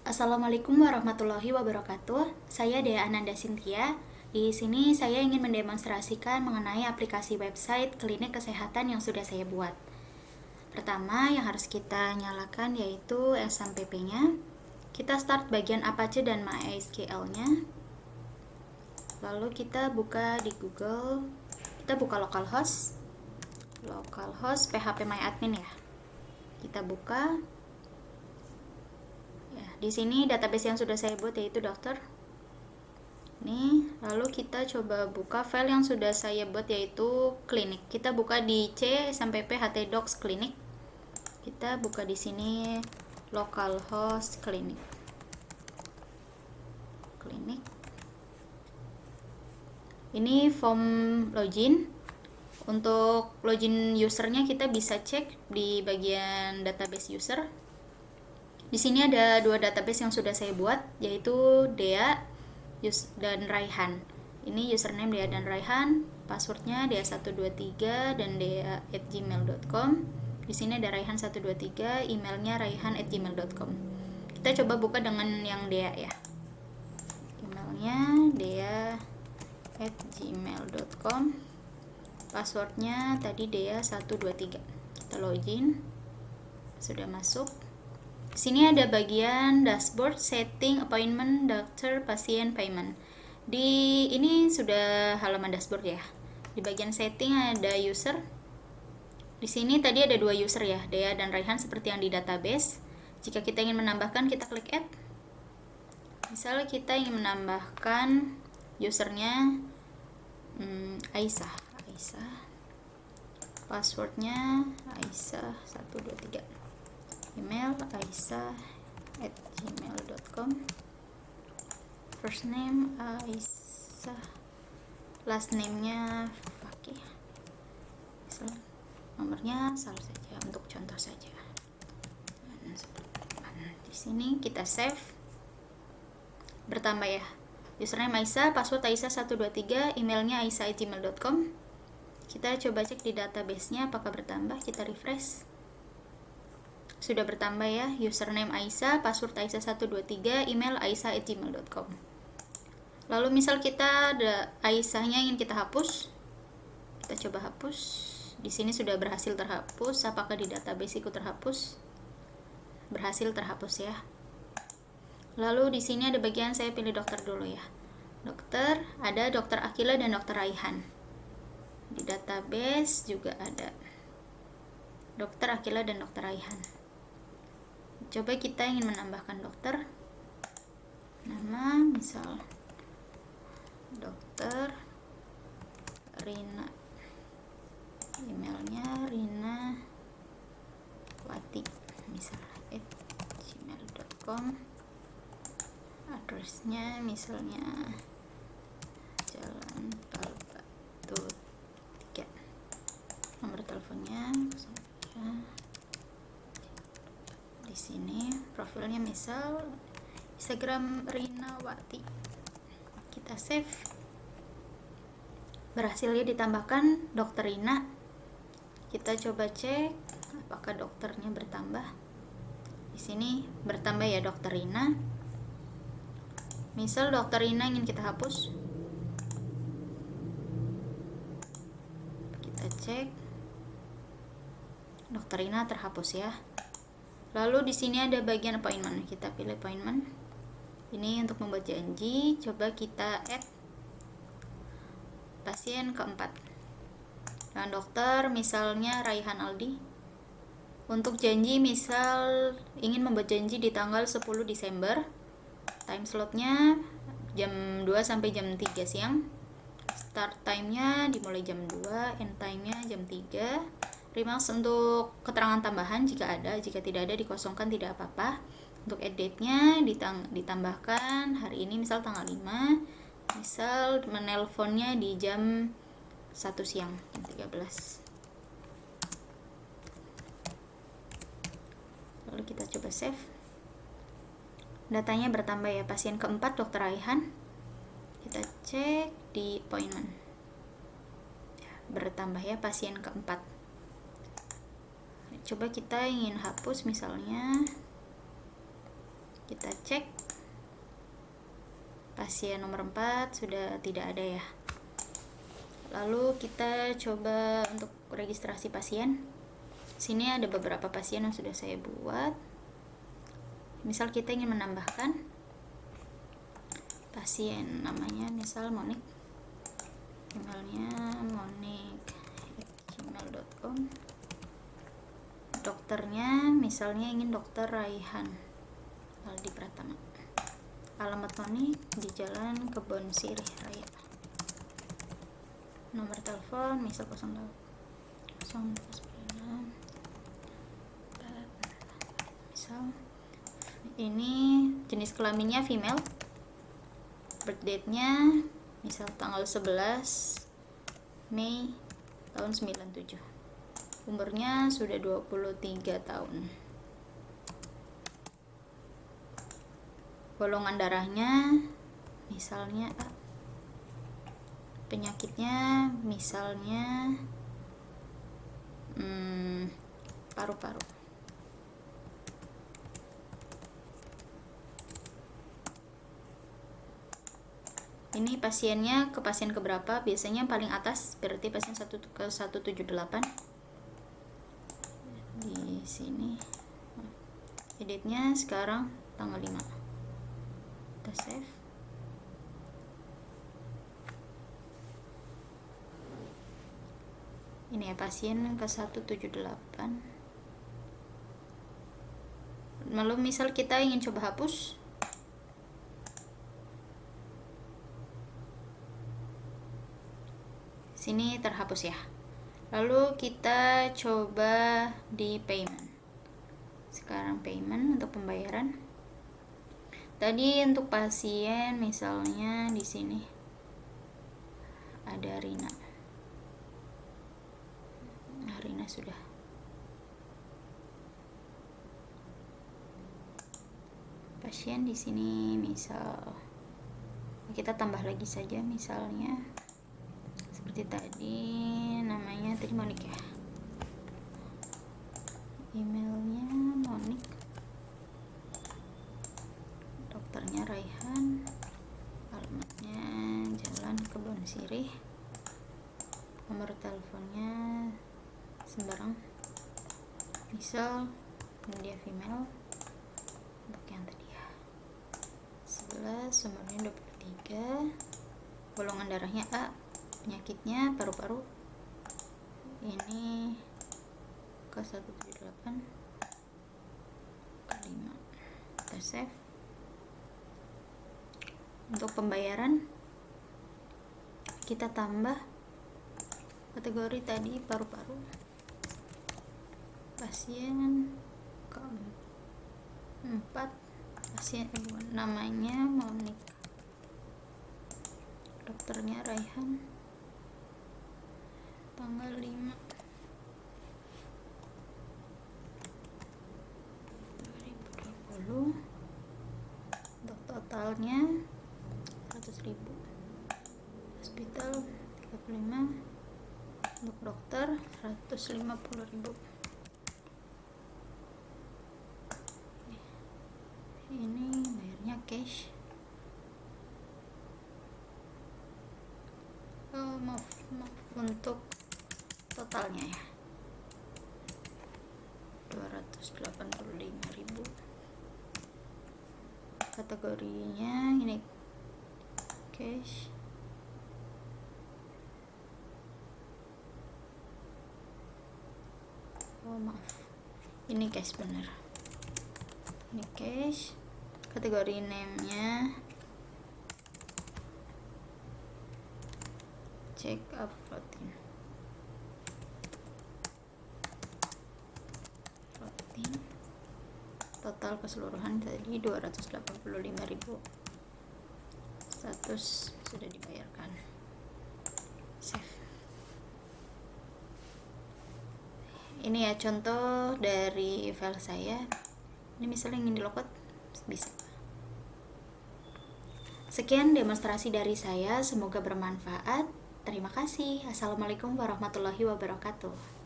Assalamualaikum warahmatullahi wabarakatuh. Saya Dea Ananda Cynthia. Di sini saya ingin mendemonstrasikan mengenai aplikasi website klinik kesehatan yang sudah saya buat. Pertama, yang harus kita nyalakan yaitu SMPP-nya. Kita start bagian Apache dan MySQL-nya. Lalu kita buka di Google. Kita buka localhost phpMyAdmin ya. Kita buka. Di sini database yang sudah saya buat yaitu dokter. Nih, lalu kita coba buka file yang sudah saya buat yaitu klinik. Kita buka di C sampai P htdocs klinik. Kita buka di sini localhost klinik. Ini form login. Untuk login usernya kita bisa cek di bagian database user. Di sini ada dua database yang sudah saya buat, yaitu Dea dan Raihan. Ini username Dea dan Raihan, passwordnya Dea123 dan dea@gmail.com. Di sini ada Raihan123, emailnya raihan@gmail.com. Kita coba buka dengan yang Dea ya. Emailnya dea@gmail.com. Passwordnya tadi Dea123. Kita login. Sudah masuk. Di sini ada bagian dashboard, setting, appointment, doctor, pasien, payment. Ini sudah halaman dashboard ya. Di bagian setting ada user. Di sini tadi ada dua user ya, Dea dan Raihan seperti yang di database. Jika kita ingin menambahkan, kita klik add. Misalnya kita ingin menambahkan usernya Aisyah. Passwordnya Aisyah123. Email aisyah@gmail.com. First name Aisyah, last name-nya Fakih. Nomornya salah saja untuk contoh saja. Di sini kita save. Bertambah ya. Username Aisyah, password Aisyah123, emailnya aisyah@gmail.com. Kita coba cek di database-nya apakah bertambah. Kita refresh. Sudah bertambah ya, username Aisyah, password Aisyah123, email aisyah@gmail.com. Lalu misal kita ada Aisyahnya ingin kita hapus. Kita coba hapus. Di sini sudah berhasil terhapus. Apakah di database ikut terhapus? Berhasil terhapus ya. Lalu di sini ada bagian saya pilih dokter dulu ya. Dokter, ada dokter Akila dan dokter Raihan. Di database juga ada dokter Akila dan dokter Raihan. Coba kita ingin menambahkan dokter. Nama misal dokter Rina. Emailnya Rina Wati misal @gmail.com. Addressnya misalnya Jalan Talbatu 3. Nomor teleponnya di sini. Profilnya misal Instagram Rina Wati. Kita save. Berhasil ya ditambahkan dokter Rina. Kita coba cek apakah dokternya bertambah. Di sini bertambah ya dokter Rina. Misal dokter Rina ingin kita hapus. Kita cek. Dokter Rina terhapus ya. Lalu di sini ada bagian appointment. Kita pilih appointment. Ini untuk membuat janji. Coba kita add pasien keempat. Dan dokter misalnya Raihan Aldi. Untuk janji misal ingin membuat janji di tanggal 10 Desember. Time slotnya jam 2 sampai jam 3 siang. Start time-nya dimulai jam 2, end time-nya jam 3. Remarks untuk keterangan tambahan jika ada, jika tidak ada dikosongkan tidak apa-apa. Untuk add date-nya ditambahkan hari ini misal tanggal 5. Misal menelponnya di jam 1 siang, jam 13. Lalu kita coba save. Datanya bertambah ya, pasien keempat dokter Raihan. Kita cek di appointment. Bertambah ya pasien keempat. Coba kita ingin hapus misalnya Kita cek pasien nomor 4 sudah tidak ada ya. Lalu kita coba untuk registrasi pasien. Sini ada beberapa pasien yang sudah saya buat. Misal kita ingin menambahkan pasien, namanya misal Monik, emailnya monik@gmail.com, dokternya misalnya ingin dokter Raihan Aldi Pratama, alamat Monik di Jalan Kebon Sirih Raya, nomor telepon misal 08 misal ini jenis kelaminnya female, birth date-nya misal tanggal 11 Mei tahun 97, umurnya sudah 23 tahun, golongan darahnya misalnya A, penyakitnya misalnya paru-paru. Ini pasiennya ke pasien keberapa? Biasanya paling atas berarti pasien 1 ke 178. Di sini editnya sekarang tanggal 5. Kita save. Ini ya pasien ke 178. Lalu misal kita ingin coba hapus, sini terhapus ya. Lalu kita coba di payment. Sekarang payment untuk pembayaran. Tadi untuk pasien misalnya di sini ada Rina. Nah, Rina sudah. Pasien di sini misal kita tambah lagi saja misalnya seperti tadi, namanya tadi Monik ya, emailnya Monik, dokternya Raihan, alamatnya Jalan Kebon Sirih, nomor teleponnya sembarang misal dia female, untuk yang tadi ya 11, umurnya 23, golongan darahnya A, penyakitnya paru-paru, ini ke 178 ke 5. Kita save. Untuk pembayaran kita tambah kategori tadi paru-paru, pasien ke 4, pasien namanya Monik, dokternya Raihan, tanggal 5 2020, untuk totalnya 100.000, hospital 35, untuk dokter 150.000. Ini bayarnya cash. Maaf untuk totalnya ya 285.000. Kategorinya ini cash. Maaf, ini cash bener, ini cash. Kategori name-nya check up protein. Total keseluruhan tadi 285.000. Status sudah dibayarkan. Save. Ini ya contoh dari file saya. Ini misalnya ingin di-logout bisa. Sekian demonstrasi dari saya, semoga bermanfaat. Terima kasih. Assalamualaikum warahmatullahi wabarakatuh.